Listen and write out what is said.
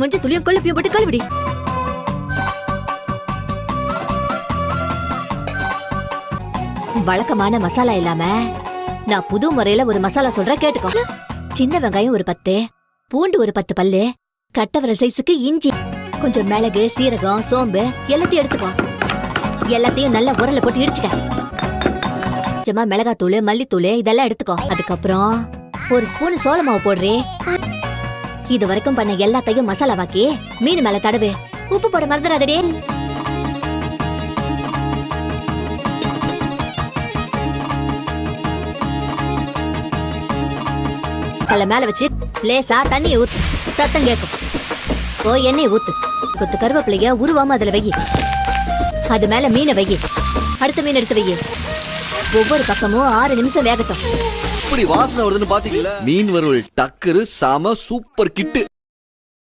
மஞ்சள் துளியும் கொழுப்பையும் போட்டு கழுவிடி. வழக்கமான மசாலா இல்லாம நான் புது முறையில ஒரு மசாலா சொல்றேன், கேட்டுக்கோ. சின்ன வெங்காயம் ஒரு 10, பூண்டு ஒரு 10 பல்லு, கட்டவரல் சைஸுக்கு இஞ்சி, கொஞ்சம் மிளகு, சீரகம், சோம்பு எல்லாத்தையும் எடுத்துக்கோ. எல்லாத்தையும் நல்லா உரல்ல போட்டு இடிச்சுக்க. கொஞ்சமா மிளகாத்தூள், மல்லித்தூள் இதெல்லாம் எடுத்துக்கோ. அதுக்கப்புறம் ஒரு ஸ்பூன் சோள மாவு போடுறே. இது வரைக்கும் பண்ண எல்லாத்தையும் மசாலாவாக்கி மீன் மேல தடவு. உப்பு போட மறந்துடாதே. கல்ல மேல வச்சு லேசா தண்ணியை ஊத்து. சத்தம் கேட்கும். எண்ணெய் ஊத்து. கொத்து கருவேப்பிலைய உருவாம அதுல வை. அது மேல மீனை வை. அடுத்த மீன் எடுத்து வை. ஒவ்வொரு பக்கமும் 6 நிமிஷம் வேகட்டும். இப்படி வாசனை வருதுன்னு பாத்தீங்களா? மீன் வறுவல் டக்கரு, சாம சூப்பர் கிட்டு.